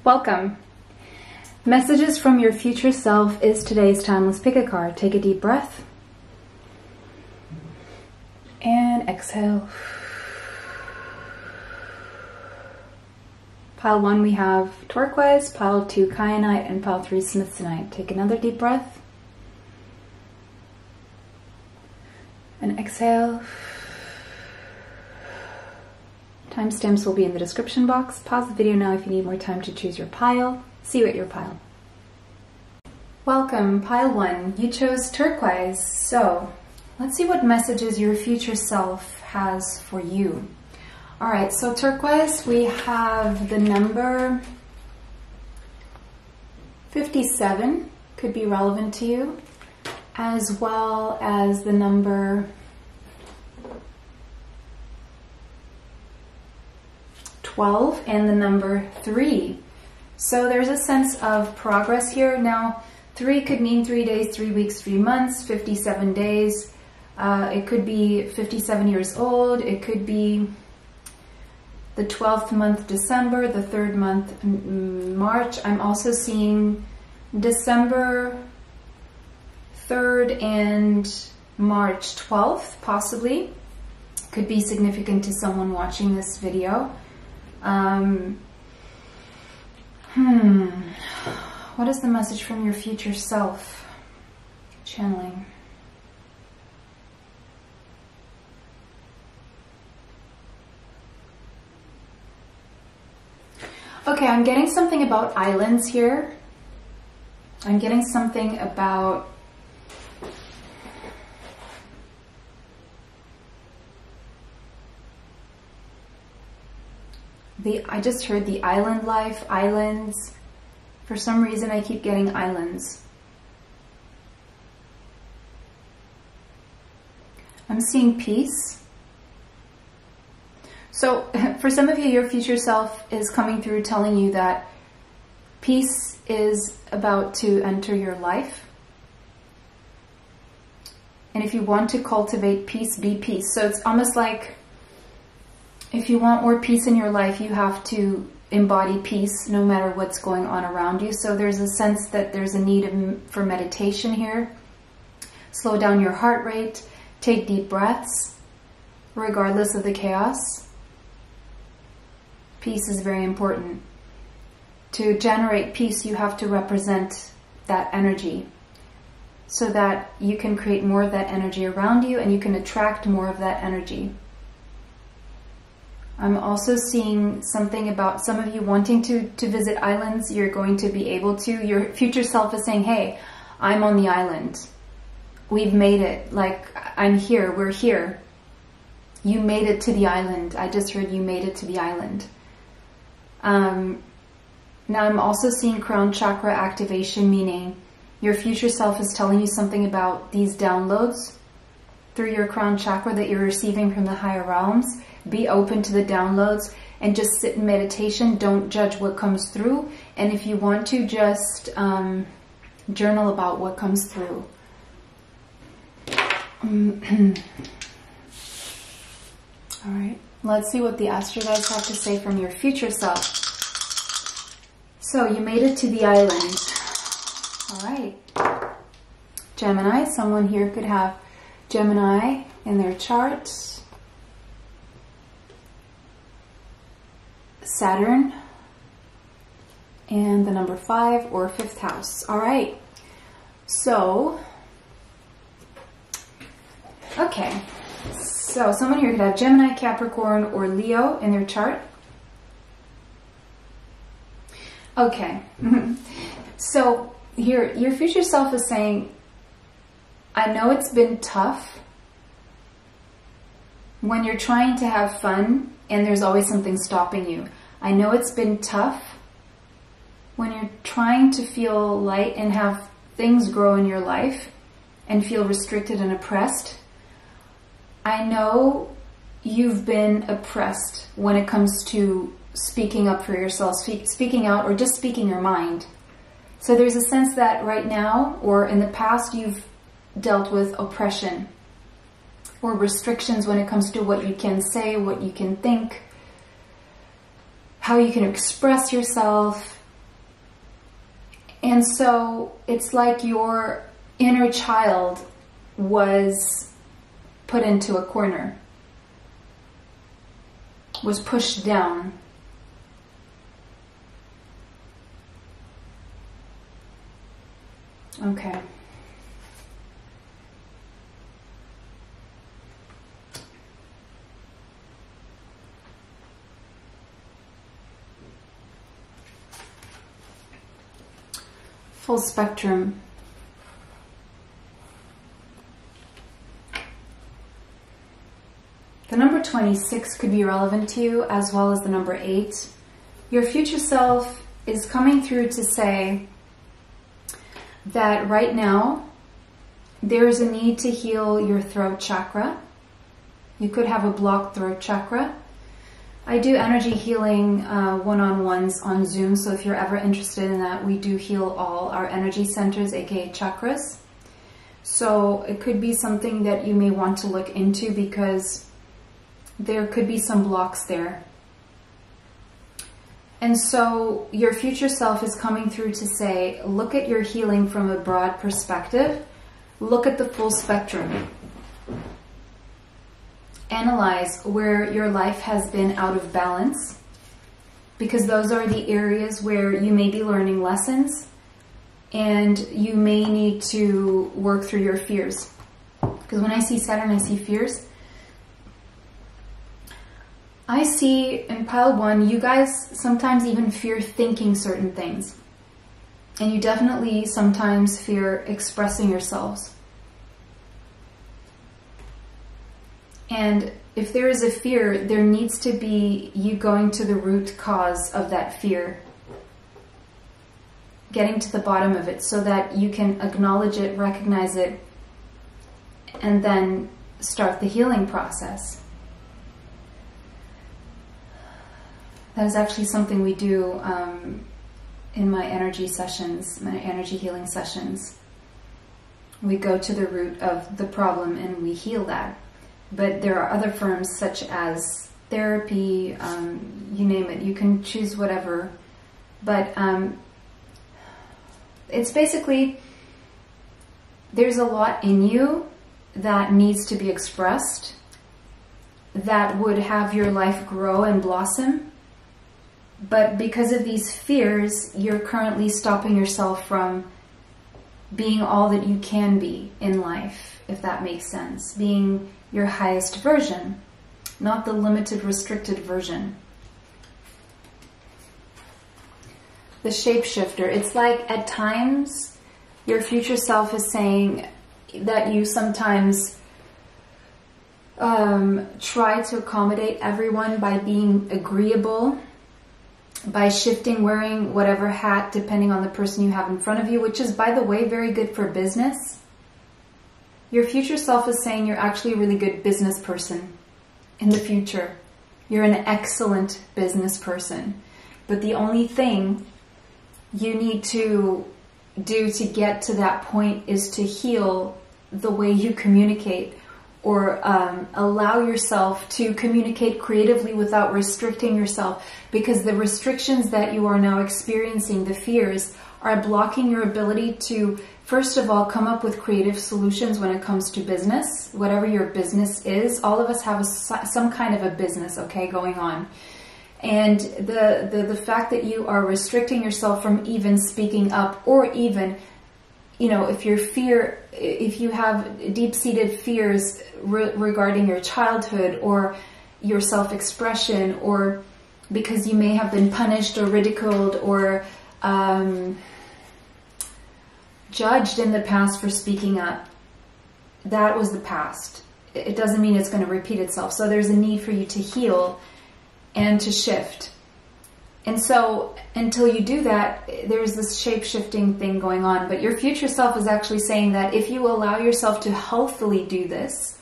Welcome. Messages from your future self is today's timeless pick a card. Take a deep breath and exhale. Pile 1 we have turquoise, pile 2 kyanite, and pile 3 smithsonite. Take another deep breath and exhale. Timestamps will be in the description box. Pause the video now if you need more time to choose your pile. See you at your pile. Welcome, pile 1. You chose turquoise, so let's see what messages your future self has for you. Alright, so turquoise, we have the number 57, could be relevant to you, as well as the number 12 and the number 3. So there's a sense of progress here. Now, 3 could mean 3 days, 3 weeks, 3 months, 57 days. It could be 57 years old. It could be the 12th month, December, the 3rd month, March. I'm also seeing December 3rd and March 12th, possibly. Could be significant to someone watching this video. What is the message from your future self? Channeling. Okay, I'm getting something about islands here. I'm getting something about I just heard the island life, islands. For some reason I keep getting islands. I'm seeing peace. So for some of you, your future self is coming through telling you that peace is about to enter your life. And if you want to cultivate peace, be peace. So it's almost like if you want more peace in your life, you have to embody peace no matter what's going on around you. So there's a sense that there's a need for meditation here. Slow down your heart rate. Take deep breaths, regardless of the chaos. Peace is very important. To generate peace, you have to represent that energy so that you can create more of that energy around you and you can attract more of that energy. I'm also seeing something about some of you wanting to visit islands. You're going to be able to. Your future self is saying, hey, I'm on the island. We've made it. Like, I'm here. We're here. You made it to the island. I just heard you made it to the island. Now I'm also seeing crown chakra activation, meaning your future self is telling you something about these downloads through your crown chakra that you're receiving from the higher realms. Be open to the downloads and just sit in meditation. Don't judge what comes through. And if you want to, just journal about what comes through. All right, let's see what the astro guides have to say from your future self. So you made it to the island. All right. Gemini, someone here could have Gemini in their chart. Saturn and the number 5 or 5th house. All right. So, okay. So someone here could have Gemini, Capricorn, or Leo in their chart. Okay. So here, your future self is saying, I know it's been tough when you're trying to have fun and there's always something stopping you. I know it's been tough when you're trying to feel light and have things grow in your life and feel restricted and oppressed. I know you've been oppressed when it comes to speaking up for yourself, speaking out, or just speaking your mind. So there's a sense that right now or in the past you've dealt with oppression or restrictions when it comes to what you can say, what you can think, how you can express yourself. And so it's like your inner child was put into a corner, was pushed down. Okay. Full spectrum. The number 26 could be relevant to you, as well as the number 8. Your future self is coming through to say that right now there is a need to heal your throat chakra. You could have a blocked throat chakra. I do energy healing one-on-ones on Zoom, so if you're ever interested in that, we do heal all our energy centers, aka chakras. So it could be something that you may want to look into, because there could be some blocks there. And so your future self is coming through to say, look at your healing from a broad perspective. Look at the full spectrum. Analyze where your life has been out of balance, because those are the areas where you may be learning lessons and you may need to work through your fears. Because when I see Saturn, I see fears. I see in pile 1, you guys sometimes even fear thinking certain things. And you definitely sometimes fear expressing yourselves. And if there is a fear, there needs to be you going to the root cause of that fear. Getting to the bottom of it so that you can acknowledge it, recognize it, and then start the healing process. That is actually something we do in my energy sessions, my energy healing sessions. We go to the root of the problem and we heal that. But there are other forms such as therapy, you name it. You can choose whatever. But it's basically, there's a lot in you that needs to be expressed, that would have your life grow and blossom. But because of these fears, you're currently stopping yourself from being all that you can be in life, if that makes sense. Being your highest version, not the limited, restricted version. The shapeshifter. It's like at times your future self is saying that you sometimes try to accommodate everyone by being agreeable, by shifting, wearing whatever hat depending on the person you have in front of you, which is, by the way, very good for business. Your future self is saying you're actually a really good business person in the future. You're an excellent business person. But the only thing you need to do to get to that point is to heal the way you communicate, or allow yourself to communicate creatively without restricting yourself, because the restrictions that you are now experiencing, the fears, are blocking your ability to, first of all, come up with creative solutions when it comes to business. Whatever your business is, all of us have some kind of a business, okay, going on. And the fact that you are restricting yourself from even speaking up, or even, you know, if you have deep-seated fears regarding your childhood or your self-expression, or because you may have been punished or ridiculed or judged in the past for speaking up, that was the past. It doesn't mean it's going to repeat itself. So there's a need for you to heal and to shift. And so until you do that, there's this shape-shifting thing going on. But your future self is actually saying that if you allow yourself to healthily do this,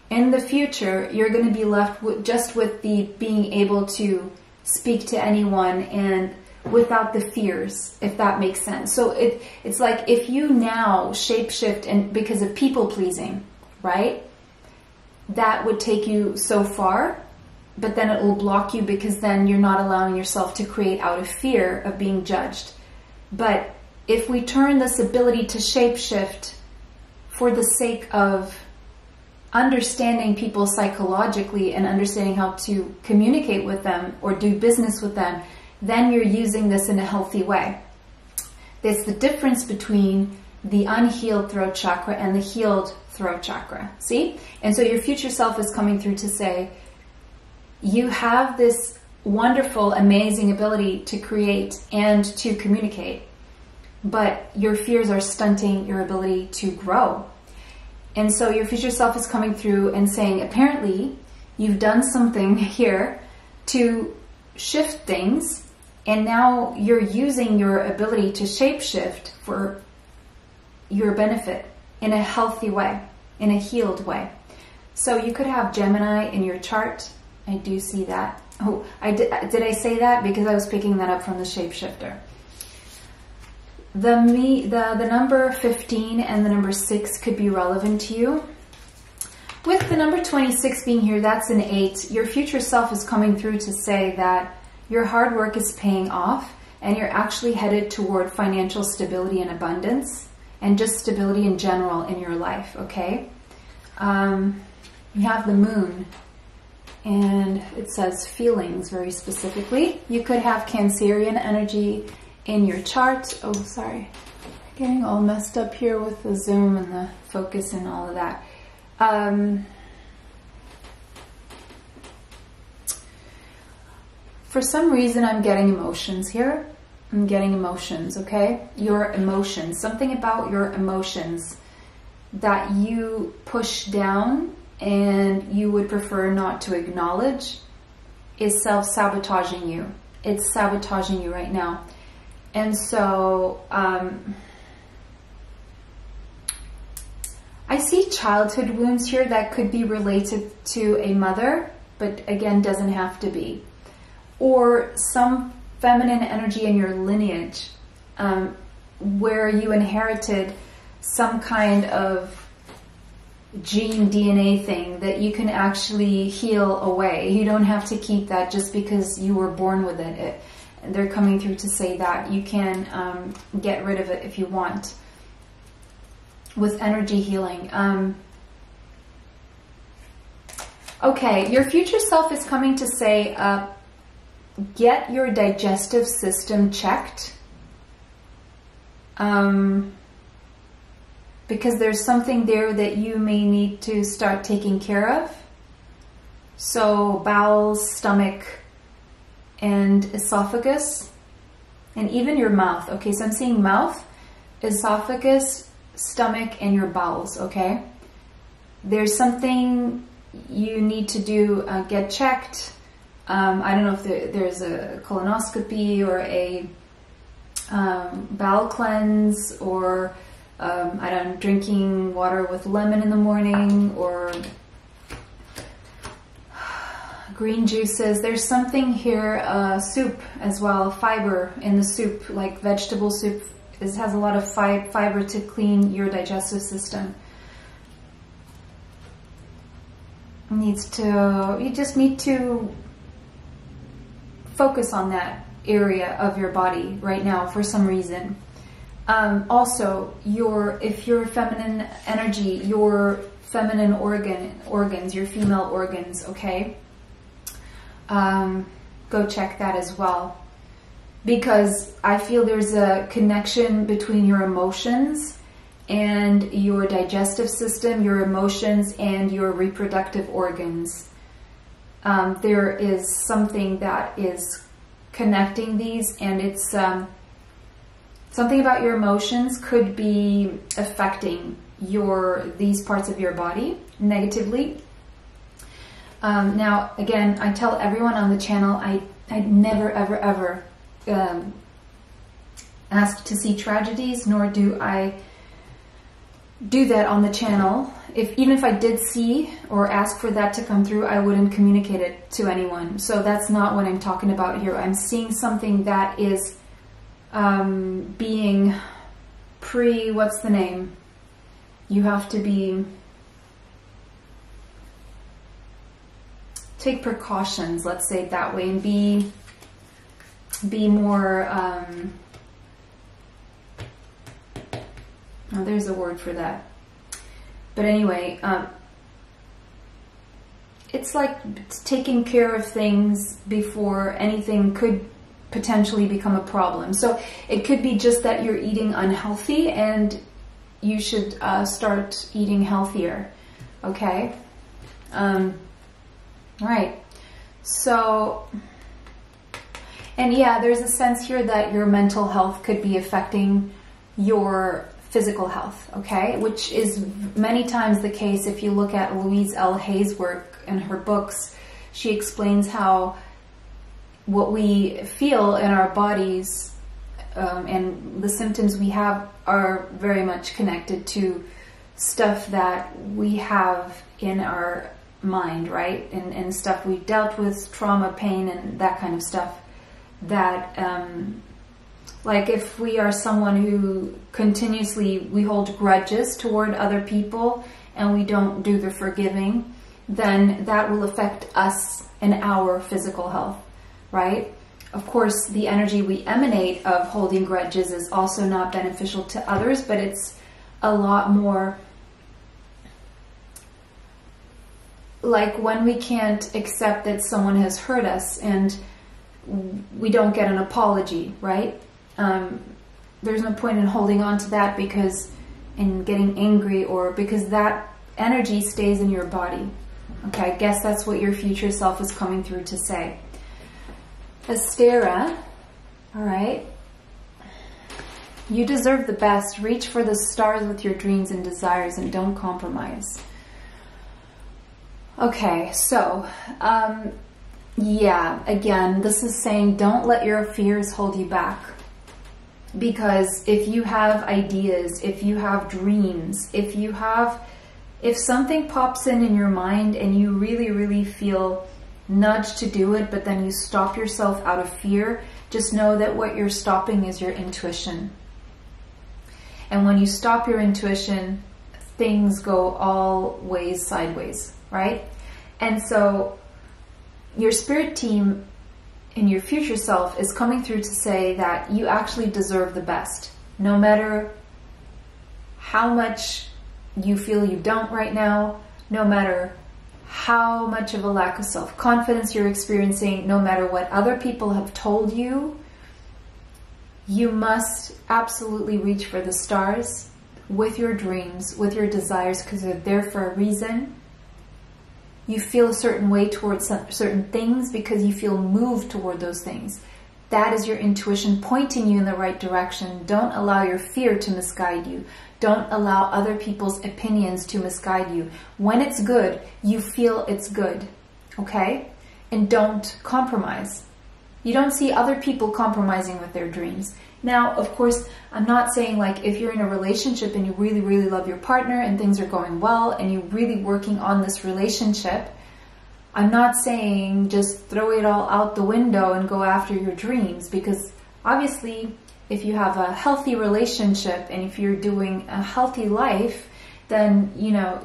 in the future, you're going to be left just with the being able to speak to anyone and without the fears, if that makes sense. So it's like if you now shape-shift and because of people-pleasing, right? That would take you so far, but then it will block you, because then you're not allowing yourself to create out of fear of being judged. But if we turn this ability to shapeshift for the sake of understanding people psychologically and understanding how to communicate with them or do business with them, then you're using this in a healthy way. There's the difference between the unhealed throat chakra and the healed throat chakra. See? And so your future self is coming through to say, you have this wonderful, amazing ability to create and to communicate, but your fears are stunting your ability to grow. And so your future self is coming through and saying, apparently, you've done something here to shift things, and now you're using your ability to shapeshift for your benefit in a healthy way, in a healed way. So you could have Gemini in your chart. I do see that. Oh, did I say that? Because I was picking that up from the shapeshifter. The number 15 and the number 6 could be relevant to you. With the number 26 being here, that's an 8. Your future self is coming through to say that your hard work is paying off and you're actually headed toward financial stability and abundance and just stability in general in your life, okay? You have the moon and it says feelings very specifically. You could have Cancerian energy in your chart. Oh, sorry. Getting all messed up here with the zoom and the focus and all of that. For some reason, I'm getting emotions here. I'm getting emotions, okay? Your emotions. Something about your emotions that you push down and you would prefer not to acknowledge is self-sabotaging you. It's sabotaging you right now. And so I see childhood wounds here that could be related to a mother, but again, doesn't have to be. Or some feminine energy in your lineage where you inherited some kind of gene DNA thing that you can actually heal away. You don't have to keep that just because you were born with it. They're coming through to say that you can get rid of it if you want with energy healing. Okay, your future self is coming to say, get your digestive system checked. Because there's something there that you may need to start taking care of. So bowels, stomach, and esophagus, and even your mouth. Okay, so I'm seeing mouth, esophagus, stomach, and your bowels, okay? There's something you need to do, get checked. I don't know if there's a colonoscopy or a bowel cleanse, or I don't know, drinking water with lemon in the morning, or green juices. There's something here, soup as well, fiber in the soup, like vegetable soup. This has a lot of fiber to clean your digestive system. You just need to focus on that area of your body right now for some reason. Also, if you're feminine energy, your feminine organs, your female organs, okay? Go check that as well. Because I feel there's a connection between your emotions and your digestive system, your emotions and your reproductive organs. There is something that is connecting these, and it's something about your emotions could be affecting these parts of your body negatively. Now, again, I tell everyone on the channel, I never, ever, ever ask to see tragedies, nor do I do that on the channel. Even if I did see or ask for that to come through, I wouldn't communicate it to anyone. So that's not what I'm talking about here. I'm seeing something that is being what's the name? You have to take precautions, let's say it that way, and be more Oh, there's a word for that. But anyway, it's like taking care of things before anything could potentially become a problem. So it could be just that you're eating unhealthy and you should start eating healthier. Okay? Right. So, and yeah, there's a sense here that your mental health could be affecting your physical health, okay? Which is many times the case if you look at Louise L. Hay's work and her books. She explains how what we feel in our bodies and the symptoms we have are very much connected to stuff that we have in our mind, right? And stuff we've dealt with, trauma, pain, and that kind of stuff. That, like if we are someone who continuously, we hold grudges toward other people and we don't do the forgiving, then that will affect us and our physical health, right? Of course, the energy we emanate of holding grudges is also not beneficial to others, but it's a lot more like when we can't accept that someone has hurt us and we don't get an apology, right? There's no point in holding on to that because in getting angry, or because that energy stays in your body. Okay, I guess that's what your future self is coming through to say. Astera, all right. You deserve the best. Reach for the stars with your dreams and desires and don't compromise. Okay, so, yeah, again, this is saying don't let your fears hold you back. Because if you have ideas, if you have dreams, if something pops in your mind and you really, really feel nudged to do it, but then you stop yourself out of fear, just know that what you're stopping is your intuition. And when you stop your intuition, things go all ways sideways, right? And so your spirit team in your future self is coming through to say that you actually deserve the best. No matter how much you feel you don't right now, no matter how much of a lack of self-confidence you're experiencing, no matter what other people have told you, you must absolutely reach for the stars with your dreams, with your desires, because they're there for a reason. You feel a certain way towards certain things because you feel moved toward those things. That is your intuition pointing you in the right direction. Don't allow your fear to misguide you. Don't allow other people's opinions to misguide you. When it's good, you feel it's good, okay? And don't compromise. You don't see other people compromising with their dreams. Now, of course, I'm not saying like if you're in a relationship and you really, really love your partner and things are going well and you're really working on this relationship, I'm not saying just throw it all out the window and go after your dreams, because obviously if you have a healthy relationship and if you're doing a healthy life, then, you know,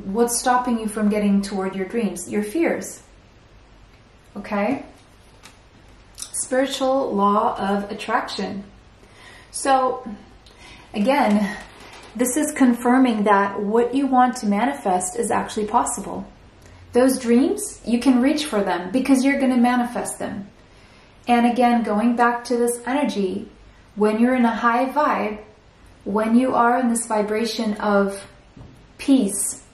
what's stopping you from getting toward your dreams? Your fears. Okay? Spiritual law of attraction. So, again, this is confirming that what you want to manifest is actually possible. Those dreams, you can reach for them because you're going to manifest them. And again, going back to this energy, when you're in a high vibe, when you are in this vibration of peace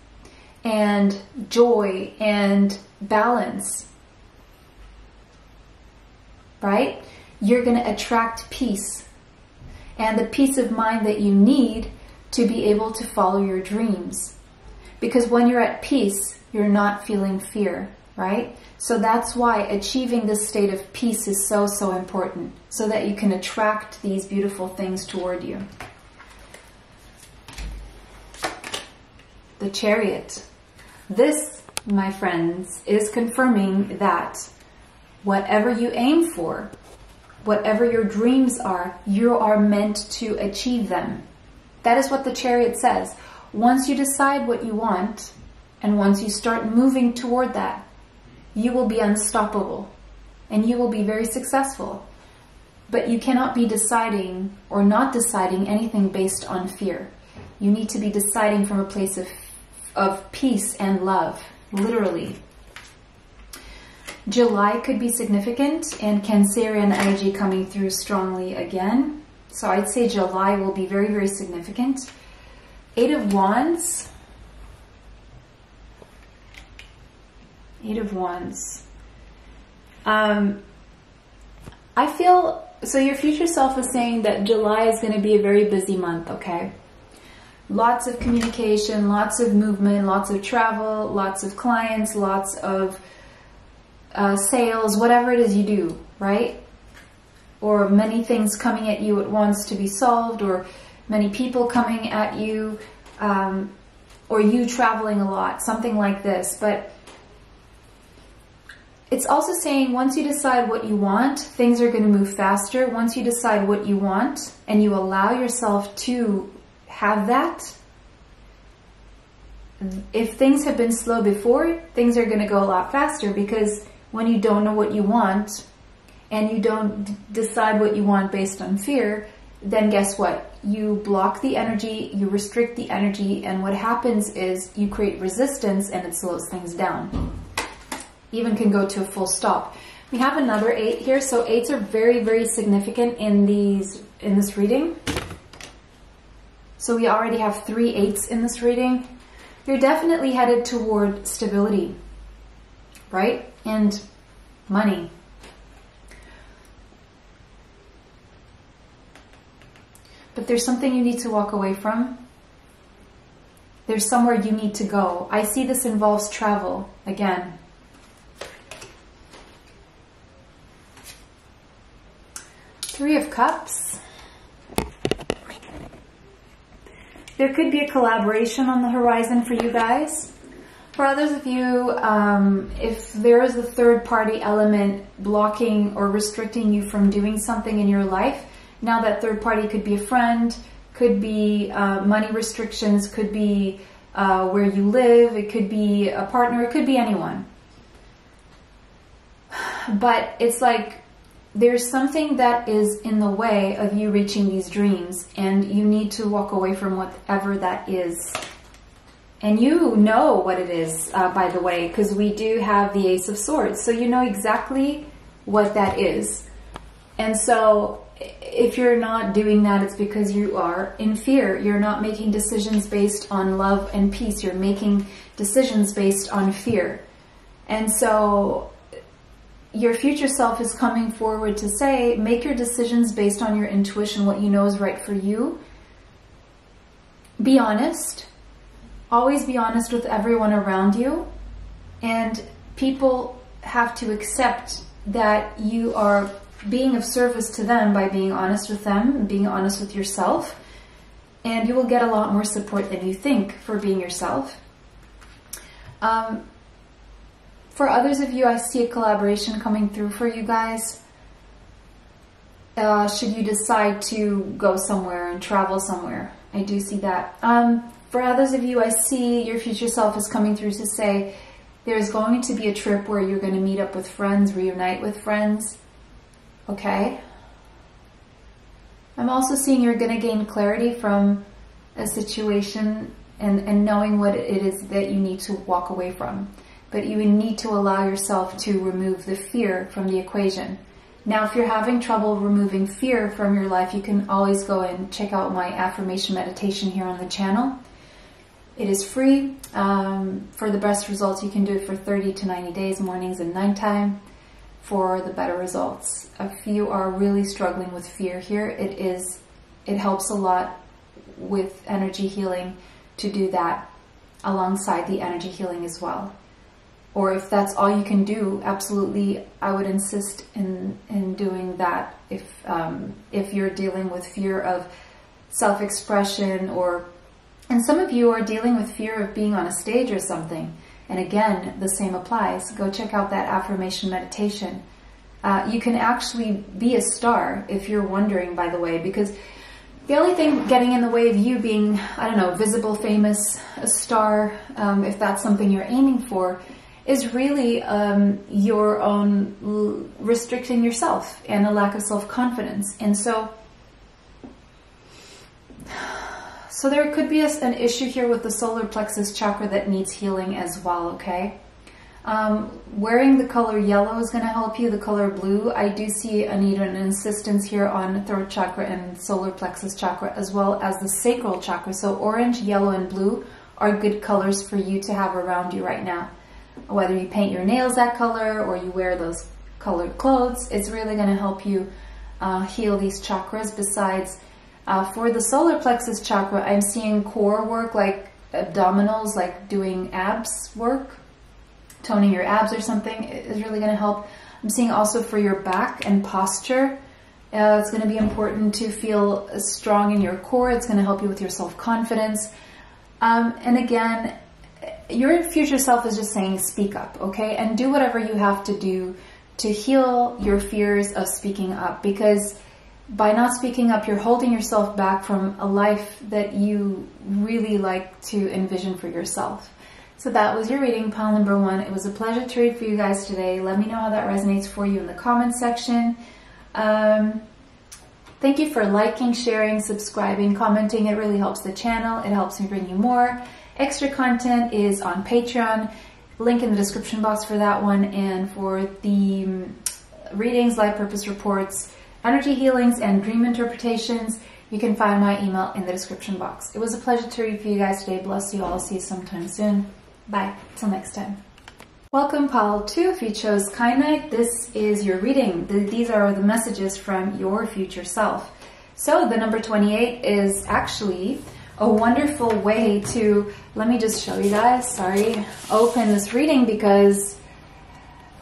and joy and balance, right? You're going to attract peace and the peace of mind that you need to be able to follow your dreams. Because when you're at peace, you're not feeling fear, right? So that's why achieving this state of peace is so, so important, so that you can attract these beautiful things toward you. The Chariot. This, my friends, is confirming that whatever you aim for, whatever your dreams are, you are meant to achieve them. That is what the Chariot says. Once you decide what you want, and once you start moving toward that, you will be unstoppable and you will be very successful. But you cannot be deciding or not deciding anything based on fear. You need to be deciding from a place of peace and love, literally. July could be significant, and Cancerian energy coming through strongly again. So I'd say July will be very, very significant. 8 of Wands. 8 of Wands. I feel, so your future self is saying that July is going to be a very busy month, okay? Lots of communication, lots of movement, lots of travel, lots of clients, lots of sales, whatever it is you do, right? Or many things coming at you at once to be solved, or many people coming at you, or you traveling a lot, something like this. But it's also saying once you decide what you want, things are going to move faster. Once you decide what you want and you allow yourself to have that, if things have been slow before, things are going to go a lot faster, because when you don't know what you want and you don't decide what you want based on fear, then guess what? You block the energy, you restrict the energy, and what happens is you create resistance and it slows things down. Even can go to a full stop. We have another 8 here, so 8s are very, very significant in this reading. So we already have 3 8s in this reading. You're definitely headed toward stability, right? And money. But there's something you need to walk away from. There's somewhere you need to go. I see this involves travel again. Three of Cups. There could be a collaboration on the horizon for you guys. For others of you, if there is a third-party element blocking or restricting you from doing something in your life, now that third party could be a friend, could be money restrictions, could be where you live, it could be a partner, it could be anyone. But it's like there's something that is in the way of you reaching these dreams, and you need to walk away from whatever that is. And you know what it is, by the way, because we do have the Ace of Swords. So you know exactly what that is. And so if you're not doing that, it's because you are in fear. You're not making decisions based on love and peace. You're making decisions based on fear. And so your future self is coming forward to say, make your decisions based on your intuition, what you know is right for you. Be honest. Always be honest with everyone around you. And people have to accept that you are being of service to them by being honest with them and being honest with yourself. And you will get a lot more support than you think for being yourself. For others of you, I see a collaboration coming through for you guys. Should you decide to go somewhere and travel somewhere. I do see that. For others of you, I see your future self is coming through to say there's going to be a trip where you're going to meet up with friends, reunite with friends. Okay? I'm also seeing you're going to gain clarity from a situation and knowing what it is that you need to walk away from. But you need to allow yourself to remove the fear from the equation. Now, if you're having trouble removing fear from your life, you can always go and check out my affirmation meditation here on the channel. It is free. For the best results, you can do it for 30 to 90 days, mornings and nighttime, for the better results. If you are really struggling with fear here, it helps a lot with energy healing to do that alongside the energy healing as well. Or if that's all you can do, absolutely, I would insist in doing that if you're dealing with fear of self-expression, and some of you are dealing with fear of being on a stage or something. And again, the same applies. Go check out that affirmation meditation. You can actually be a star if you're wondering, by the way, because the only thing getting in the way of you being, I don't know, visible, famous, a star, if that's something you're aiming for, is really your own restricting yourself and a lack of self-confidence. And so there could be an issue here with the solar plexus chakra that needs healing as well, okay? Wearing the color yellow is going to help you. The color blue, I do see a need and an insistence here on throat chakra and solar plexus chakra, as well as the sacral chakra. So orange, yellow, and blue are good colors for you to have around you right now. Whether you paint your nails that color or you wear those colored clothes, it's really going to help you heal these chakras. Besides, for the solar plexus chakra, I'm seeing core work, like abdominals, like doing abs work. Toning your abs or something is really going to help. I'm seeing also for your back and posture, it's going to be important to feel strong in your core. It's going to help you with your self-confidence. And again, your future self is just saying speak up, okay? And do whatever you have to do to heal your fears of speaking up, because by not speaking up, you're holding yourself back from a life that you really like to envision for yourself. So that was your reading, pile number 1. It was a pleasure to read for you guys today. Let me know how that resonates for you in the comments section. Thank you for liking, sharing, subscribing, commenting. It really helps the channel. It helps me bring you more. Extra content is on Patreon. Link in the description box for that one. And for the readings, life purpose reports, energy healings, and dream interpretations, you can find my email in the description box. It was a pleasure to read for you guys today. Bless you all. See you sometime soon. Bye. Till next time. Welcome, pile 2. If you chose Kyanite, this is your reading. These are the messages from your future self. So the number 28 is actually a wonderful way to, let me just show you guys, sorry, open this reading, because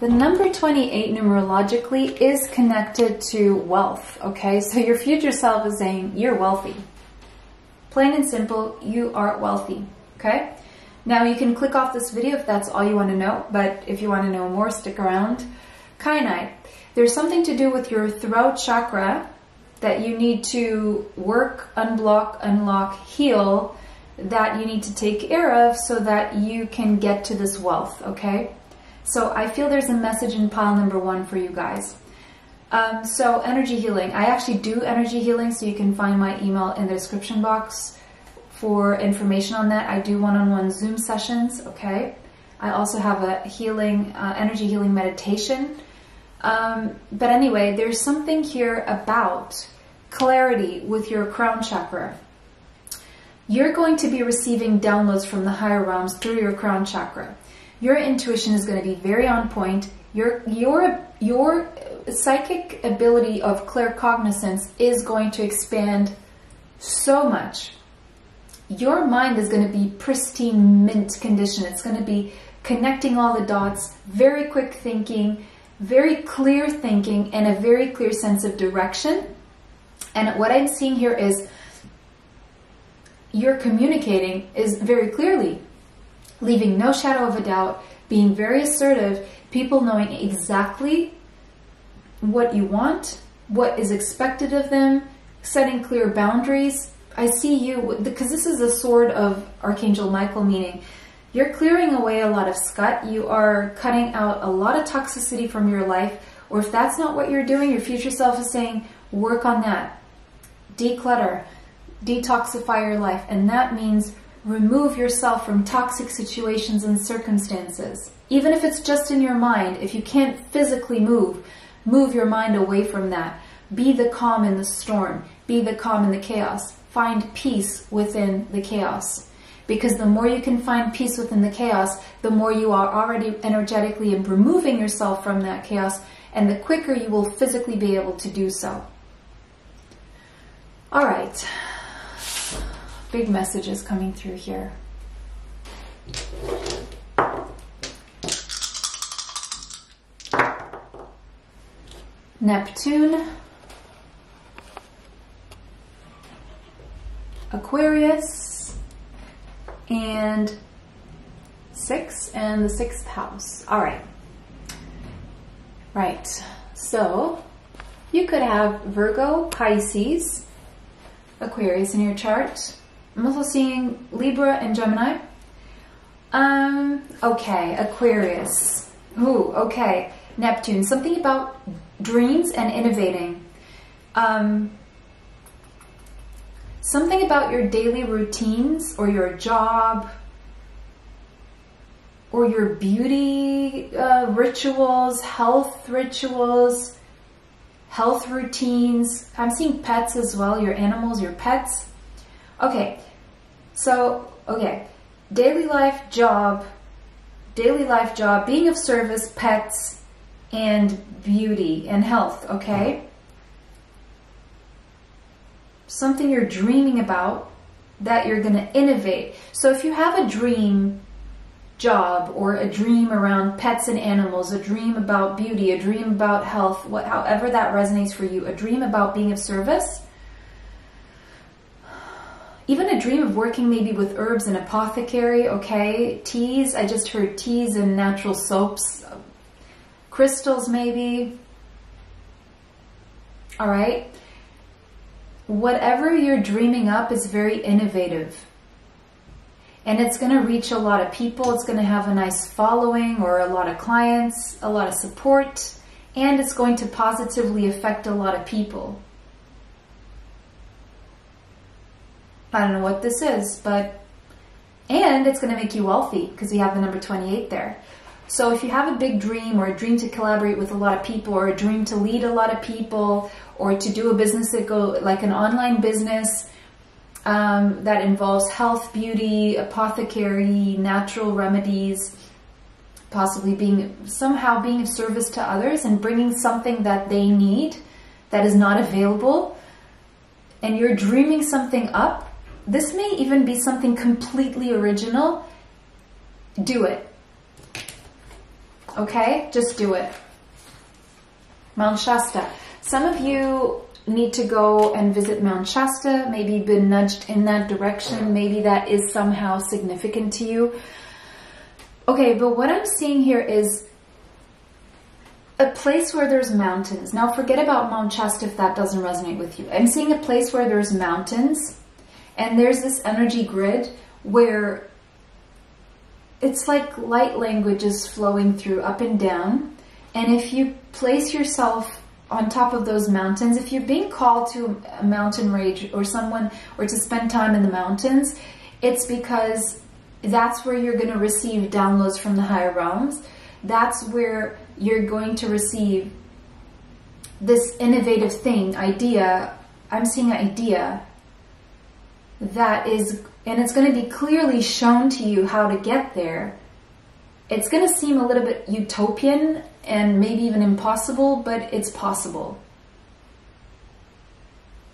the number 28 numerologically is connected to wealth, okay? So your future self is saying you're wealthy. Plain and simple, you are wealthy, okay? Now you can click off this video if that's all you want to know, but if you want to know more, stick around. Kyanite. There's something to do with your throat chakra that you need to work, unblock, unlock, heal, that you need to take care of so that you can get to this wealth, okay? So I feel there's a message in pile number 1 for you guys. So energy healing. I actually do energy healing, so you can find my email in the description box for information on that. I do one-on-one Zoom sessions, okay? I also have a healing, energy healing meditation. But anyway, there's something here about clarity with your crown chakra. You're going to be receiving downloads from the higher realms through your crown chakra. Your intuition is going to be very on point. Your psychic ability of claircognizance is going to expand so much. Your mind is going to be pristine mint condition. It's going to be connecting all the dots, very quick thinking, very clear thinking, and a very clear sense of direction. And what I'm seeing here is you're communicating is very clearly, leaving no shadow of a doubt, being very assertive, people knowing exactly what you want, what is expected of them, setting clear boundaries. I see you, because this is a sword of Archangel Michael, meaning you're clearing away a lot of scut. You are cutting out a lot of toxicity from your life. Or if that's not what you're doing, your future self is saying, work on that. Declutter, detoxify your life. And that means remove yourself from toxic situations and circumstances. Even if it's just in your mind, if you can't physically move your mind away from that. Be the calm in the storm. Be the calm in the chaos. Find peace within the chaos. Because the more you can find peace within the chaos, the more you are already energetically removing yourself from that chaos, and the quicker you will physically be able to do so. All right. Big messages coming through here. Neptune, Aquarius, and 6 and the 6th house. All right. Right. So you could have Virgo, Pisces, Aquarius in your chart. I'm also seeing Libra and Gemini. Okay, Aquarius. Ooh, okay. Neptune. Something about dreams and innovating. Something about your daily routines or your job or your beauty rituals, health routines. I'm seeing pets as well, your animals, your pets. Okay, so, okay. Daily life, job, being of service, pets, and beauty and health, okay? Something you're dreaming about that you're going to innovate. So if you have a dream job or a dream around pets and animals, a dream about beauty, a dream about health, however that resonates for you, a dream about being of service, even a dream of working maybe with herbs and apothecary, okay? Teas, I just heard teas and natural soaps, crystals maybe, all right? Whatever you're dreaming up is very innovative. And it's going to reach a lot of people. It's going to have a nice following or a lot of clients, a lot of support, and it's going to positively affect a lot of people. I don't know what this is, and it's going to make you wealthy because you have the number 28 there. So if you have a big dream or a dream to collaborate with a lot of people or a dream to lead a lot of people or to do a business that like an online business that involves health, beauty, apothecary, natural remedies, possibly somehow being of service to others and bringing something that they need that is not available, and you're dreaming something up, this may even be something completely original. Do it. Okay? Just do it. Mount Shasta. Some of you need to go and visit Mount Shasta, maybe been nudged in that direction, maybe that is somehow significant to you. Okay, but what I'm seeing here is a place where there's mountains. Now forget about Mount Shasta if that doesn't resonate with you. I'm seeing a place where there's mountains and there's this energy grid where it's like light language is flowing through up and down. And if you place yourself on top of those mountains, if you're being called to a mountain range or to spend time in the mountains, it's because that's where you're going to receive downloads from the higher realms. That's where you're going to receive this innovative thing, idea. I'm seeing an idea that is, and it's going to be clearly shown to you how to get there. It's going to seem a little bit utopian and maybe even impossible, but it's possible.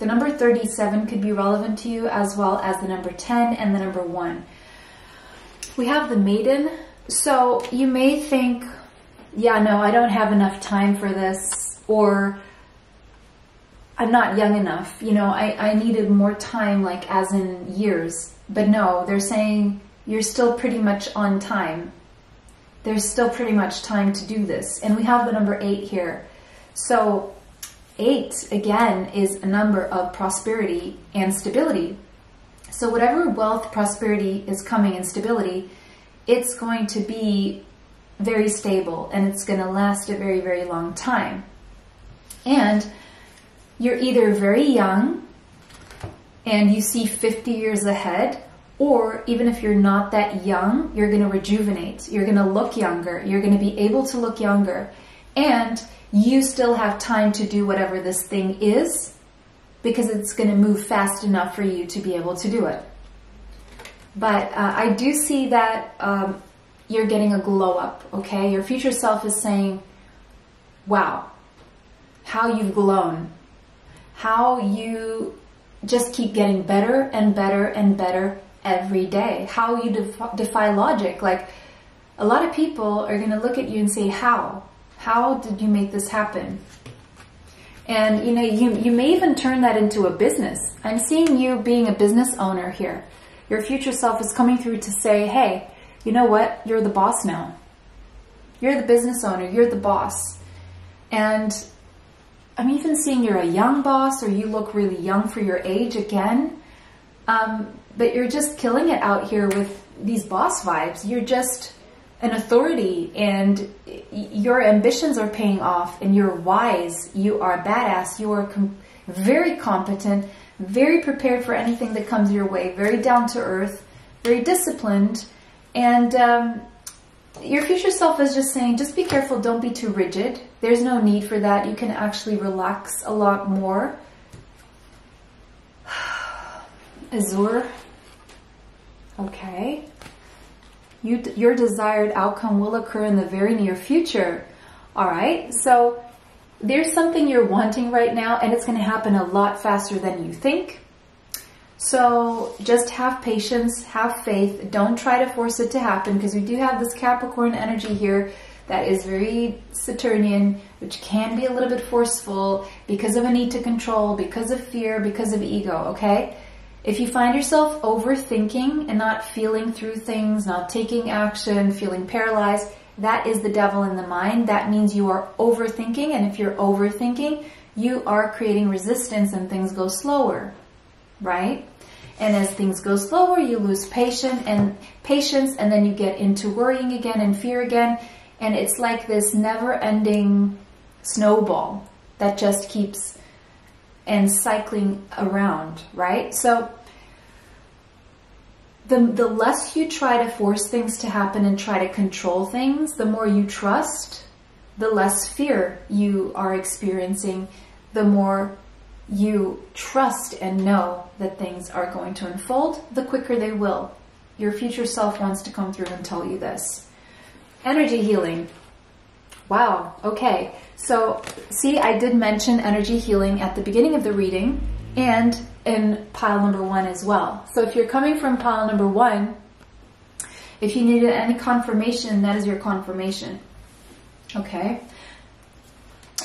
The number 37 could be relevant to you, as well as the number 10 and the number 1. We have the Maiden. So you may think, yeah, no, I don't have enough time for this, or I'm not young enough. You know, I needed more time, like as in years. But no, they're saying you're still pretty much on time. There's still pretty much time to do this. And we have the number 8 here. So 8, again, is a number of prosperity and stability. So whatever wealth, prosperity is coming and stability, it's going to be very stable and it's going to last a very, very long time. And you're either very young and you see 50 years ahead, or even if you're not that young, you're going to rejuvenate. You're going to look younger. You're going to be able to look younger. And you still have time to do whatever this thing is, because it's going to move fast enough for you to be able to do it. But I do see that you're getting a glow up, okay? Your future self is saying, wow, how you've grown. How you just keep getting better and better and better every day. How you defy logic. Like, a lot of people are going to look at you and say, how? How did you make this happen? And, you know, you may even turn that into a business. I'm seeing you being a business owner here. Your future self is coming through to say, hey, you know what? You're the boss now. You're the business owner. You're the boss. And I'm even seeing you're a young boss, or you look really young for your age again. But you're just killing it out here with these boss vibes. You're just an authority, and your ambitions are paying off, and you're wise. You are badass. You are very competent, very prepared for anything that comes your way, very down to earth, very disciplined. And your future self is just saying, just be careful, don't be too rigid. There's no need for that. You can actually relax a lot more. Azure. Okay. Your desired outcome will occur in the very near future. All right. So there's something you're wanting right now, and it's going to happen a lot faster than you think. So just have patience, have faith. Don't try to force it to happen, because we do have this Capricorn energy here that is very Saturnian, which can be a little bit forceful because of a need to control, because of fear, because of ego, okay? If you find yourself overthinking and not feeling through things, not taking action, feeling paralyzed, that is the devil in the mind. That means you are overthinking, and if you're overthinking, you are creating resistance and things go slower, right? And as things go slower, you lose patience, and then you get into worrying again and fear again, and it's like this never-ending snowball that just keeps and cycling around, right? So the less you try to force things to happen and try to control things, the more you trust, the less fear you are experiencing, the more you trust and know that things are going to unfold, the quicker they will. Your future self wants to come through and tell you this. Energy healing. Wow, okay. So, see, I did mention energy healing at the beginning of the reading and in pile number 1 as well. So if you're coming from pile number 1, if you needed any confirmation, that is your confirmation. Okay.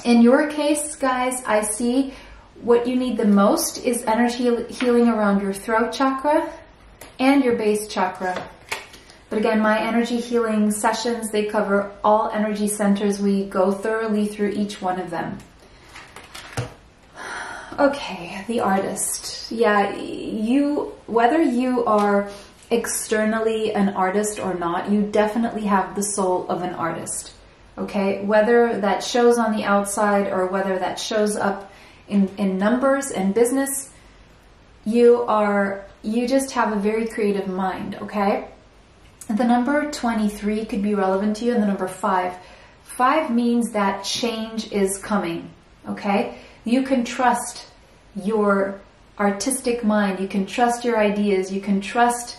In your case, guys, I see what you need the most is energy healing around your throat chakra and your base chakra. But again, my energy healing sessions, they cover all energy centers. We go thoroughly through each one of them. Okay, the artist. Yeah, whether you are externally an artist or not, you definitely have the soul of an artist. Okay, whether that shows on the outside or whether that shows up in numbers and business, you just have a very creative mind, okay? The number 23 could be relevant to you, and the number 5. 5 means that change is coming, okay? You can trust your artistic mind. You can trust your ideas. You can trust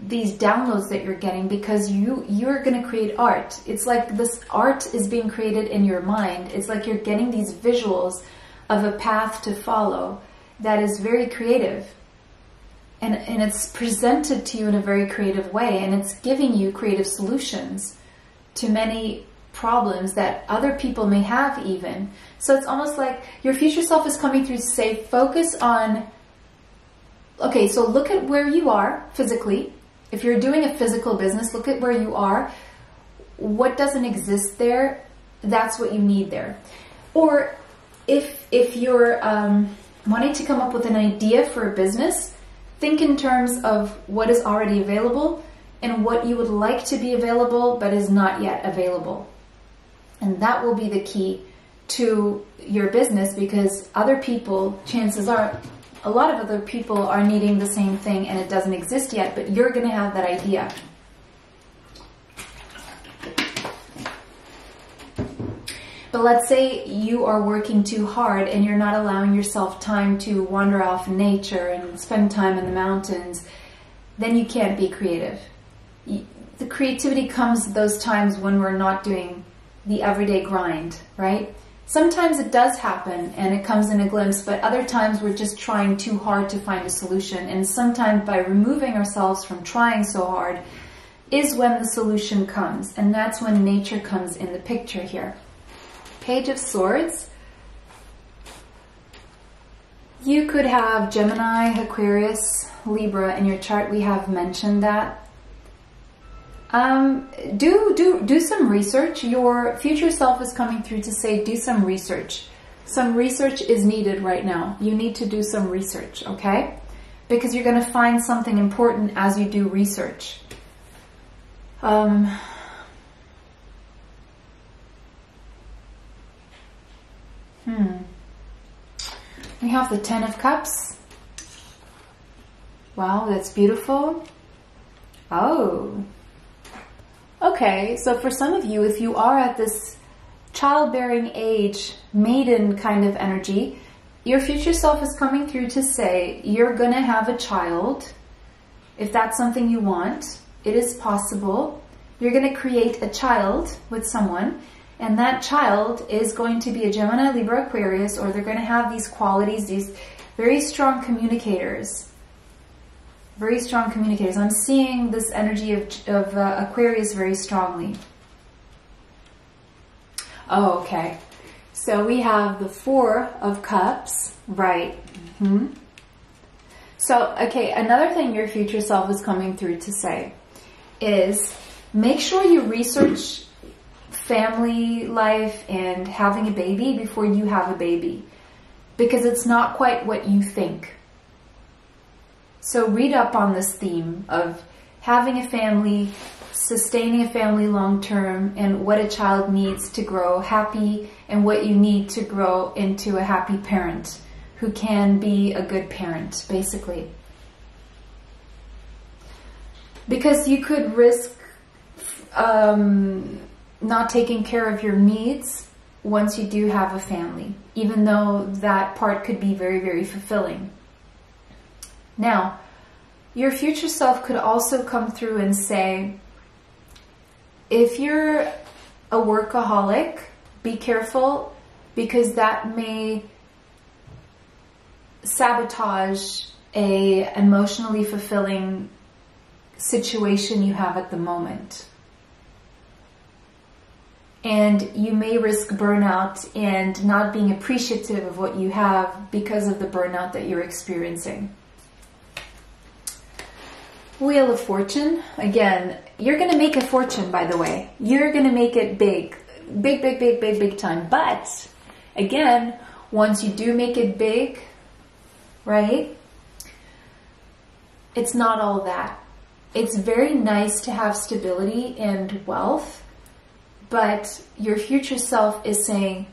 these downloads that you're getting, because you're going to create art. It's like this art is being created in your mind. It's like you're getting these visuals of a path to follow that is very creative. And it's presented to you in a very creative way, and it's giving you creative solutions to many problems that other people may have even. So it's almost like your future self is coming through to say, focus on, okay, so look at where you are physically. If you're doing a physical business, look at where you are. What doesn't exist there, that's what you need there. Or if you're wanting to come up with an idea for a business, think in terms of what is already available and what you would like to be available but is not yet available. And that will be the key to your business, because other people, chances are, a lot of other people are needing the same thing and it doesn't exist yet, but you're going to have that idea. But let's say you are working too hard and you're not allowing yourself time to wander off in nature and spend time in the mountains, then you can't be creative. The creativity comes those times when we're not doing the everyday grind, right? Sometimes it does happen and it comes in a glimpse, but other times we're just trying too hard to find a solution. And sometimes by removing ourselves from trying so hard is when the solution comes. And that's when nature comes in the picture here. Page of Swords. You could have Gemini, Aquarius, Libra in your chart. We have mentioned that. Do some research. Your future self is coming through to say, do some research. Some research is needed right now. You need to do some research, okay? because you're going to find something important as you do research. We have the Ten of Cups. Wow, that's beautiful. Oh. Okay, so for some of you, if you are at this childbearing age, maiden kind of energy, your future self is coming through to say you're going to have a child. If that's something you want, it is possible. You're going to create a child with someone, and that child is going to be a Gemini, Libra, Aquarius, or they're going to have these qualities, these very strong communicators. Very strong communicators. I'm seeing this energy of Aquarius very strongly. Oh, okay. So we have the Four of Cups, right? So, okay, another thing your future self is coming through to say is make sure you research family life and having a baby before you have a baby, because it's not quite what you think. So read up on this theme of having a family, sustaining a family long term, and what a child needs to grow happy and what you need to grow into a happy parent who can be a good parent, basically. Because you could risk not taking care of your needs once you do have a family, even though that part could be very, very fulfilling. Now, your future self could also come through and say, if you're a workaholic, be careful, because that may sabotage a emotionally fulfilling situation you have at the moment. And you may risk burnout and not being appreciative of what you have because of the burnout that you're experiencing. Wheel of Fortune. Again, you're going to make a fortune, by the way. You're going to make it big. Big, big, big, big, big time. But, again, once you do make it big, right, it's not all that. It's very nice to have stability and wealth, but your future self is saying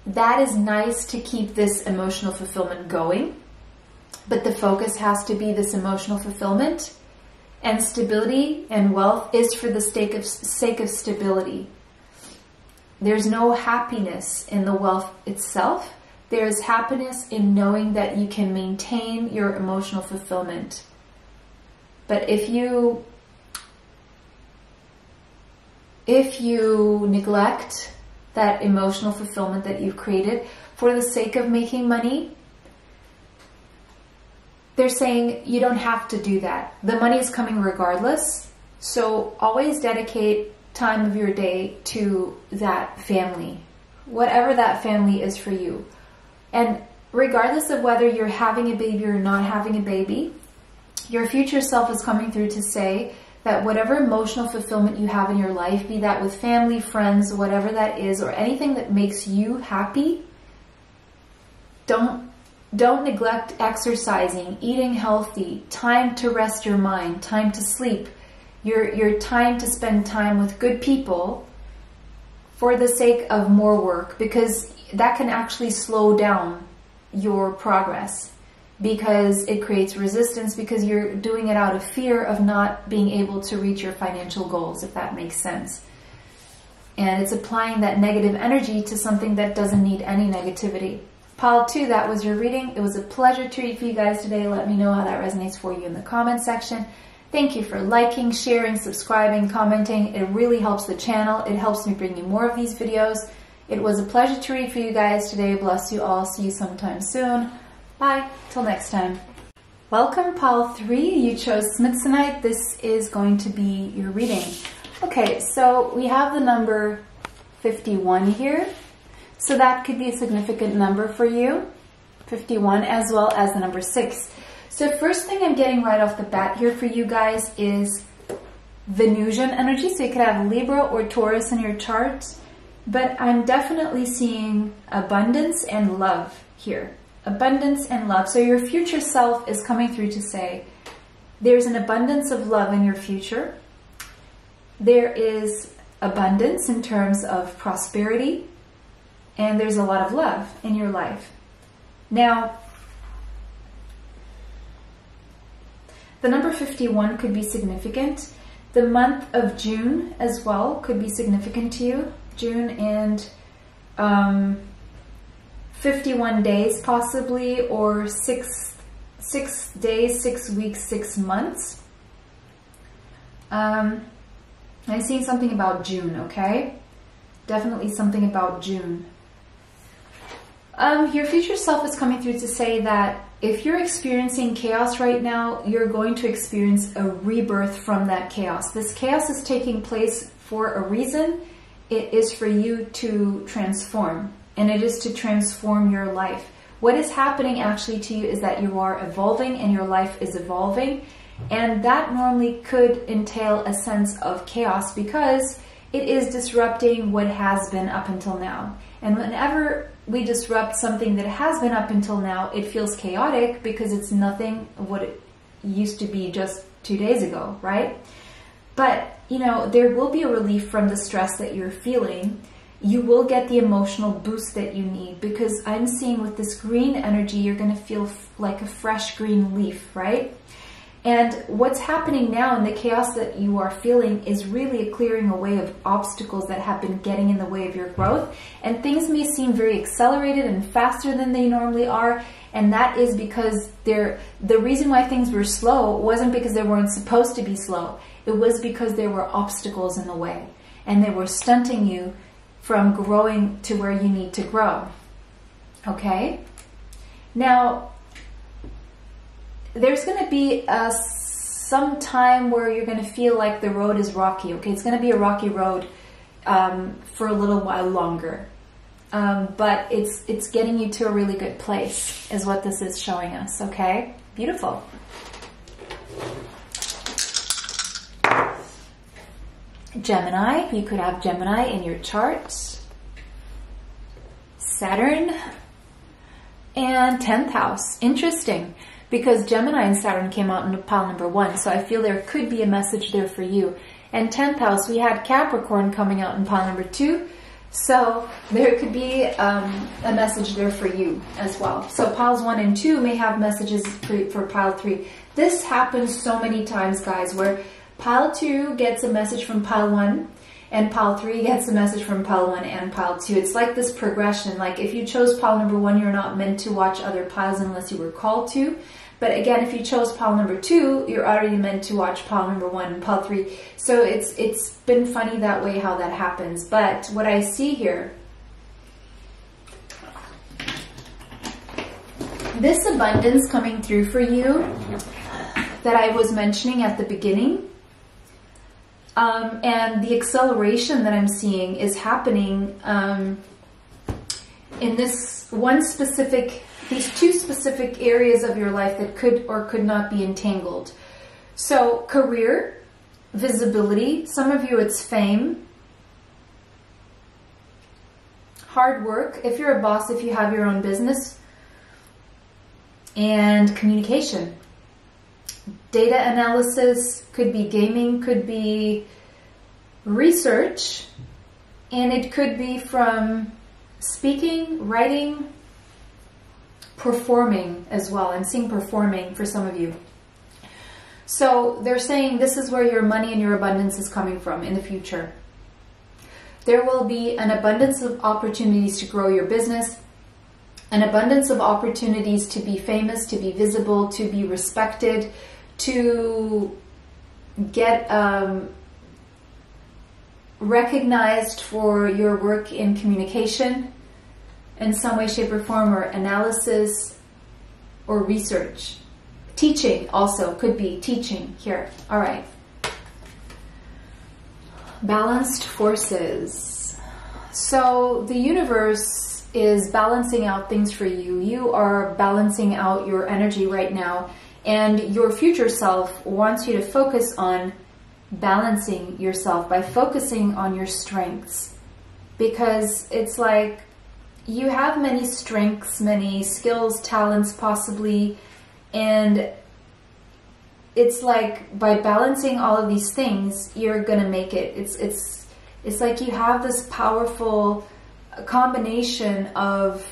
that is nice to keep this emotional fulfillment going, but the focus has to be this emotional fulfillment, and stability and wealth is for the sake of stability. There's no happiness in the wealth itself. There's happiness in knowing that you can maintain your emotional fulfillment. But if you neglect that emotional fulfillment that you've created for the sake of making money, they're saying you don't have to do that. The money is coming regardless. So always dedicate time of your day to that family, whatever that family is for you. And regardless of whether you're having a baby or not having a baby, your future self is coming through to say that whatever emotional fulfillment you have in your life, be that with family, friends, whatever that is, or anything that makes you happy, don't neglect exercising, eating healthy, time to rest your mind, time to sleep, your time to spend time with good people for the sake of more work, because that can actually slow down your progress, because it creates resistance, because you're doing it out of fear of not being able to reach your financial goals, if that makes sense. And it's applying that negative energy to something that doesn't need any negativity. Pile 2, that was your reading. It was a pleasure to read for you guys today. Let me know how that resonates for you in the comment section. Thank you for liking, sharing, subscribing, commenting. It really helps the channel. It helps me bring you more of these videos. It was a pleasure to read for you guys today. Bless you all. See you sometime soon. Bye. Till next time. Welcome, Pile 3. You chose Smithsonite. This is going to be your reading. Okay, so we have the number 51 here. So that could be a significant number for you, 51, as well as the number 6. So first thing I'm getting right off the bat here for you guys is Venusian energy. So you could have Libra or Taurus in your chart, but I'm definitely seeing abundance and love here. Abundance and love. So your future self is coming through to say, there's an abundance of love in your future. There is abundance in terms of prosperity. And there's a lot of love in your life. Now, the number 51 could be significant. The month of June as well could be significant to you. June and 51 days possibly, or 6 days, 6 weeks, 6 months. I'm seeing something about June, okay? Definitely something about June. Your future self is coming through to say that if you're experiencing chaos right now, you're going to experience a rebirth from that chaos. This chaos is taking place for a reason. It is for you to transform, and it is to transform your life. What is happening actually to you is that you are evolving and your life is evolving, and that normally could entail a sense of chaos because it is disrupting what has been up until now. And whenever we disrupt something that has been up until now, it feels chaotic because it's nothing what it used to be just 2 days ago, right? But, you know, there will be a relief from the stress that you're feeling. You will get the emotional boost that you need, because I'm seeing with this green energy, you're going to feel like a fresh green leaf, right? And what's happening now in the chaos that you are feeling is really a clearing away of obstacles that have been getting in the way of your growth. And things may seem very accelerated and faster than they normally are. And that is because the reason why things were slow wasn't because they weren't supposed to be slow. It was because there were obstacles in the way. And they were stunting you from growing to where you need to grow. Okay? Now, there's going to be some time where you're going to feel like the road is rocky, okay? It's going to be a rocky road for a little while longer. But it's getting you to a really good place is what this is showing us, okay? Beautiful. Gemini, you could have Gemini in your chart. Saturn and 10th house. Interesting. Because Gemini and Saturn came out in pile number 1. So I feel there could be a message there for you. And 10th house, we had Capricorn coming out in pile number 2. So there could be a message there for you as well. So piles 1 and 2 may have messages for pile 3. This happens so many times, guys, where pile 2 gets a message from pile 1. And pile 3 gets a message from pile 1 and pile 2. It's like this progression. Like if you chose pile number 1, you're not meant to watch other piles unless you were called to. But again, if you chose pile number 2, you're already meant to watch pile number 1 and pile 3. So it's been funny that way how that happens. But what I see here, this abundance coming through for you that I was mentioning at the beginning, and the acceleration that I'm seeing is happening in this these two specific areas of your life that could or could not be entangled. So career, visibility, some of you it's fame, hard work, if you're a boss, if you have your own business, and communication. Data analysis, could be gaming, could be research, and it could be from speaking, writing, performing as well. I'm seeing performing for some of you. So they're saying this is where your money and your abundance is coming from in the future. There will be an abundance of opportunities to grow your business, an abundance of opportunities to be famous, to be visible, to be respected, to get recognized for your work in communication in some way, shape, or form, or analysis or research. Teaching also could be teaching here. All right. Balanced forces. So the universe is balancing out things for you. You are balancing out your energy right now, and your future self wants you to focus on balancing yourself by focusing on your strengths, because it's like you have many strengths, many skills, talents possibly, and it's like by balancing all of these things, you're gonna make it. It's like you have this powerful combination of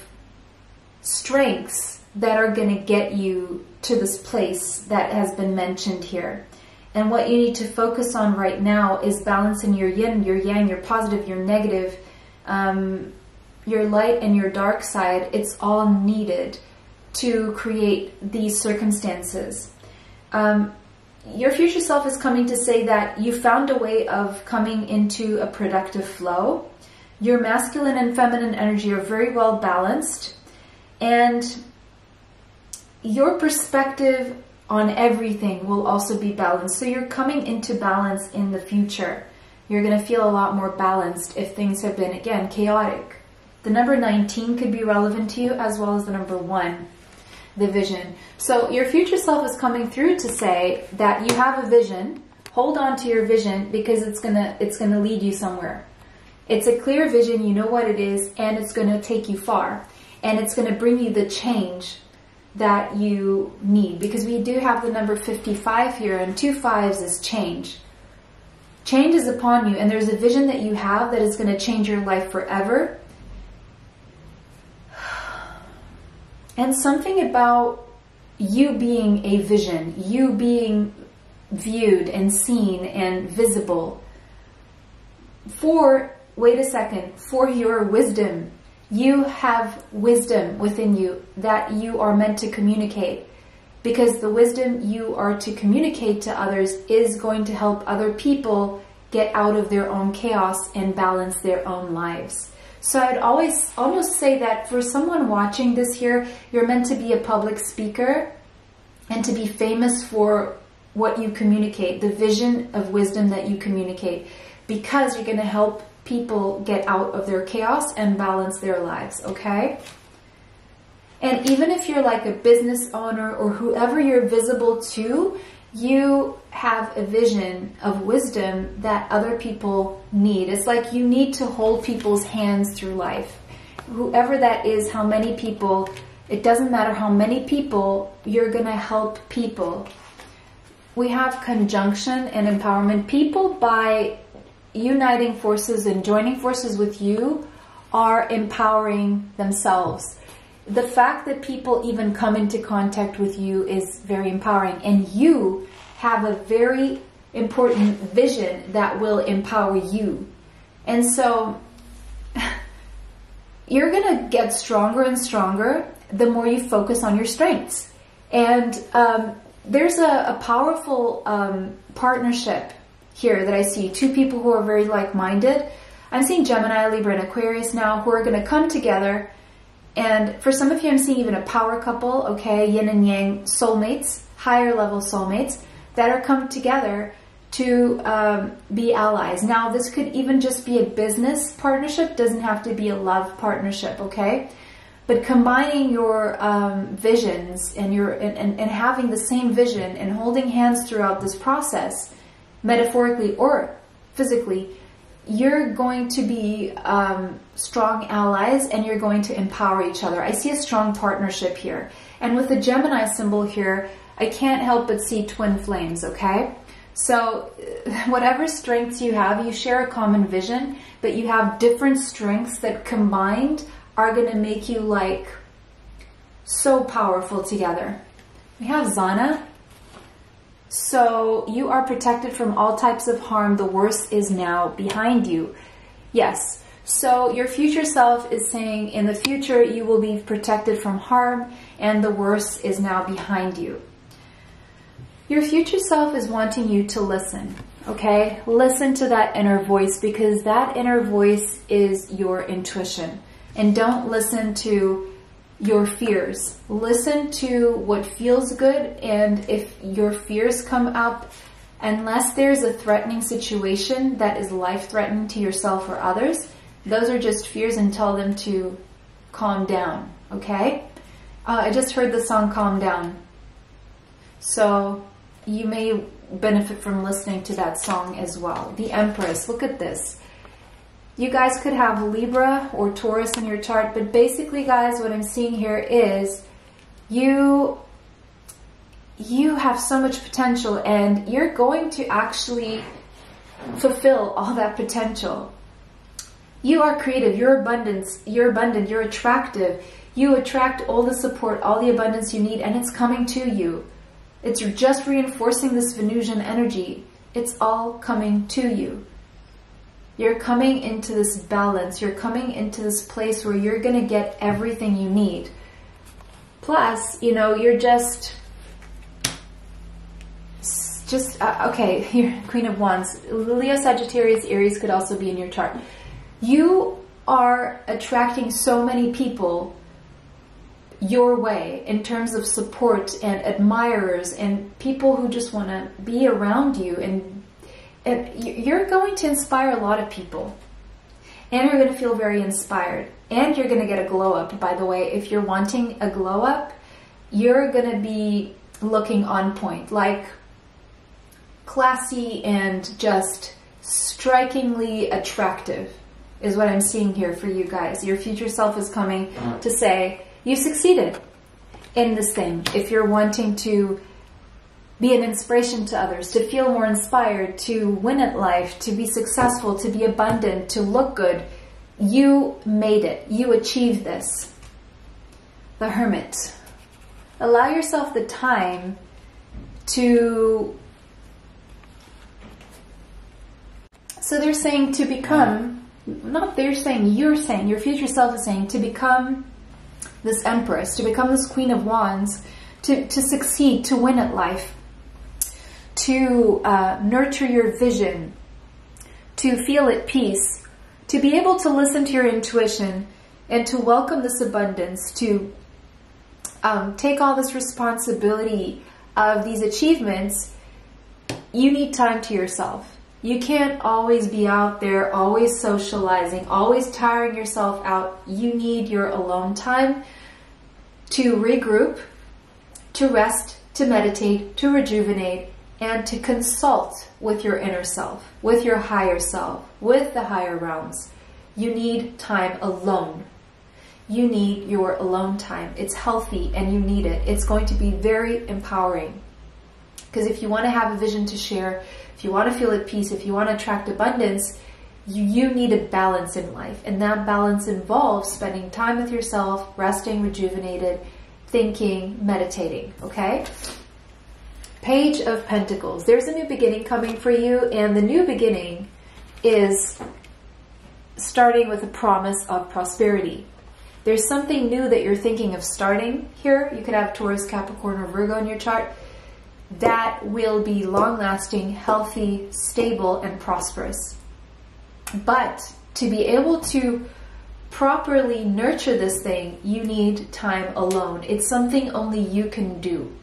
strengths that are gonna get you to this place that has been mentioned here. And what you need to focus on right now is balancing your yin, your yang, your positive, your negative, your light and your dark side. It's all needed to create these circumstances. Your future self is coming to say that you found a way of coming into a productive flow. Your masculine and feminine energy are very well balanced, and your perspective on everything will also be balanced. So you're coming into balance in the future. You're going to feel a lot more balanced if things have been, again, chaotic. The number 19 could be relevant to you, as well as the number 1, the vision. So your future self is coming through to say that you have a vision. Hold on to your vision, because it's gonna lead you somewhere. It's a clear vision, you know what it is, and it's going to take you far. And it's going to bring you the change that you need, because we do have the number 55 here, and 2 5s is change. Change is upon you, and there's a vision that you have that is going to change your life forever. And something about you being a vision, you being viewed and seen and visible for, wait a second, for your wisdom. You have wisdom within you that you are meant to communicate, because the wisdom you are to communicate to others is going to help other people get out of their own chaos and balance their own lives. So I'd almost say that for someone watching this here, you're meant to be a public speaker and to be famous for what you communicate, the vision of wisdom that you communicate, because you're going to help people get out of their chaos and balance their lives, okay? And even if you're like a business owner or whoever you're visible to, you have a vision of wisdom that other people need. It's like you need to hold people's hands through life. Whoever that is, how many people, it doesn't matter how many people, you're going to help people. We have conjunction and empowerment. People, by uniting forces and joining forces with you, are empowering themselves. The fact that people even come into contact with you is very empowering, and you have a very important vision that will empower you. And so you're going to get stronger and stronger the more you focus on your strengths. And there's a powerful partnership here that I see. 2 people who are very like-minded. I'm seeing Gemini, Libra, and Aquarius now, who are going to come together. And for some of you, I'm seeing even a power couple, okay, yin and yang soulmates, higher level soulmates, that are come together to be allies. Now, this could even just be a business partnership, doesn't have to be a love partnership, okay? But combining your visions and and having the same vision and holding hands throughout this process, metaphorically or physically, you're going to be strong allies, and you're going to empower each other. I see a strong partnership here. And with the Gemini symbol here, I can't help but see twin flames, okay? So whatever strengths you have, you share a common vision, but you have different strengths that combined are going to make you like so powerful together. We have Zana. So you are protected from all types of harm. The worst is now behind you. Yes. So your future self is saying in the future you will be protected from harm, and the worst is now behind you. Your future self is wanting you to listen. Okay? Listen to that inner voice, because that inner voice is your intuition. And don't listen to your fears. Listen to what feels good, and if your fears come up, unless there's a threatening situation that is life-threatening to yourself or others, those are just fears, and tell them to calm down, okay? I just heard the song Calm Down. So you may benefit from listening to that song as well. The Empress, look at this. You guys could have Libra or Taurus in your chart, but basically, guys, what I'm seeing here is you have so much potential, and you're going to actually fulfill all that potential. You are creative, you're abundant, you're attractive. You attract all the support, all the abundance you need, and it's coming to you. It's just reinforcing this Venusian energy. It's all coming to you. You're coming into this balance. You're coming into this place where you're going to get everything you need. Plus, you know, you're just okay, you're Queen of Wands. Leo, Sagittarius, Aries could also be in your chart. You are attracting so many people your way in terms of support and admirers and people who just want to be around you, and you're going to inspire a lot of people, and you're going to feel very inspired, and you're going to get a glow up. By the way, if you're wanting a glow up, you're going to be looking on point, like classy and just strikingly attractive is what I'm seeing here for you guys. Your future self is coming to say, you succeeded in this thing. If you're wanting to be an inspiration to others, to feel more inspired, to win at life, to be successful, to be abundant, to look good, you made it. You achieved this. The Hermit. Allow yourself the time to... So they're saying to become, not they're saying, you're saying, your future self is saying to become this Empress, to become this Queen of Wands, to succeed, to win at life, to nurture your vision, to feel at peace, to be able to listen to your intuition, and to welcome this abundance, to take all this responsibility of these achievements. You need time to yourself. You can't always be out there, always socializing, always tiring yourself out. You need your alone time to regroup, to rest, to meditate, to rejuvenate, and to consult with your inner self, with your higher self, with the higher realms. You need time alone. You need your alone time. It's healthy and you need it. It's going to be very empowering. Because if you want to have a vision to share, if you want to feel at peace, if you want to attract abundance, you need a balance in life. And that balance involves spending time with yourself, resting, rejuvenated, thinking, meditating, okay? Page of Pentacles. There's a new beginning coming for you, and the new beginning is starting with a promise of prosperity. There's something new that you're thinking of starting here. You could have Taurus, Capricorn, or Virgo in your chart. That will be long-lasting, healthy, stable, and prosperous. But to be able to properly nurture this thing, you need time alone. It's something only you can do.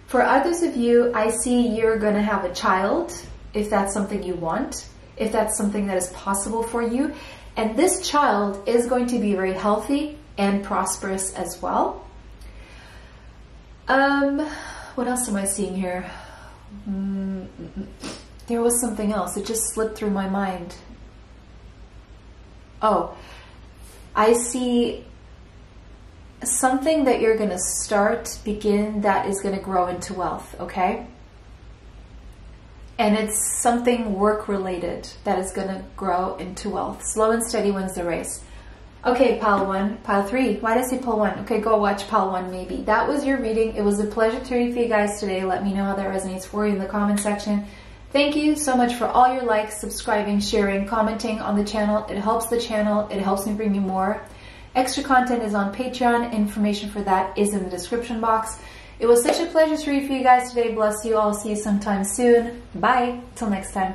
For others of you, I see you're going to have a child, if that's something you want, if that's something that is possible for you. And this child is going to be very healthy and prosperous as well. What else am I seeing here? There was something else. It just slipped through my mind. Oh, I see something that you're going to begin that is going to grow into wealth, okay? And it's something work-related that is going to grow into wealth. Slow and steady wins the race. Okay, pile 1, pile 3. Why did I say pile 1? Okay, go watch pile 1 maybe. That was your reading. It was a pleasure to read for you guys today. Let me know how that resonates for you in the comment section. Thank you so much for all your likes, subscribing, sharing, commenting on the channel. It helps the channel. It helps me bring you more. Extra content is on Patreon. Information for that is in the description box. It was such a pleasure to read for you guys today. Bless you all. See you sometime soon. Bye. Till next time.